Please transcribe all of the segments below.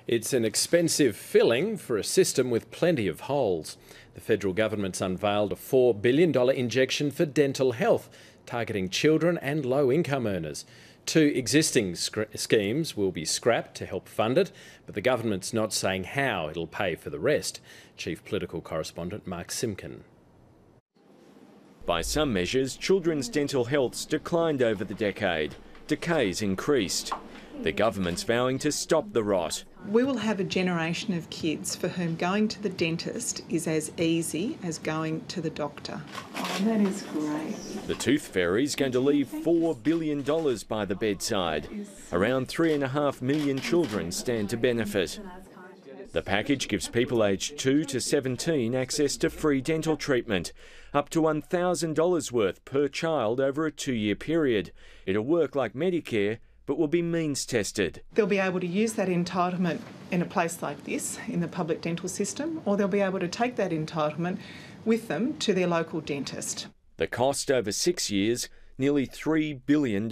It's an expensive filling for a system with plenty of holes. The federal government's unveiled a $4 billion injection for dental health, targeting children and low-income earners. 2 existing schemes will be scrapped to help fund it, but the government's not saying how it'll pay for the rest. Chief Political Correspondent Mark Simkin. By some measures, children's dental health's declined over the decade. Decay's increased. The government's vowing to stop the rot. We will have a generation of kids for whom going to the dentist is as easy as going to the doctor. Oh, that is great. The Tooth Fairy's going to leave $4 billion by the bedside. Around 3.5 million children stand to benefit. The package gives people aged 2 to 17 access to free dental treatment, up to $1,000 worth per child over a 2-year period. It'll work like Medicare, but will be means tested. They'll be able to use that entitlement in a place like this, in the public dental system, or they'll be able to take that entitlement with them to their local dentist. The cost over 6 years, nearly $3 billion.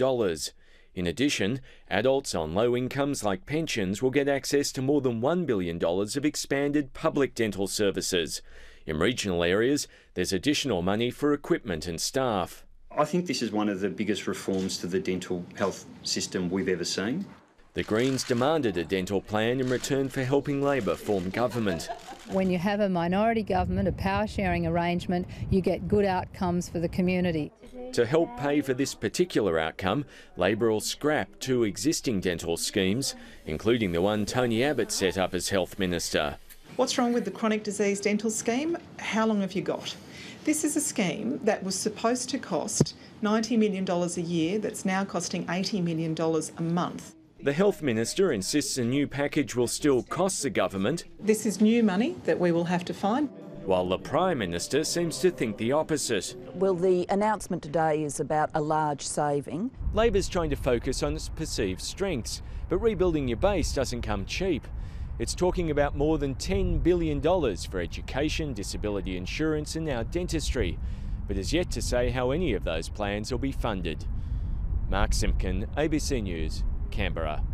In addition, adults on low incomes like pensions will get access to more than $1 billion of expanded public dental services. In regional areas, there's additional money for equipment and staff. I think this is one of the biggest reforms to the dental health system we've ever seen. The Greens demanded a dental plan in return for helping Labor form government. When you have a minority government, a power-sharing arrangement, you get good outcomes for the community. To help pay for this particular outcome, Labor will scrap 2 existing dental schemes, including the one Tony Abbott set up as Health Minister. What's wrong with the chronic disease dental scheme? How long have you got? This is a scheme that was supposed to cost $90 million a year that's now costing $80 million a month. The Health Minister insists a new package will still cost the government. This is new money that we will have to find. While the Prime Minister seems to think the opposite. Well, the announcement today is about a large saving. Labor's trying to focus on its perceived strengths, but rebuilding your base doesn't come cheap. It's talking about more than $10 billion for education, disability insurance and now dentistry, but has yet to say how any of those plans will be funded. Mark Simkin, ABC News, Canberra.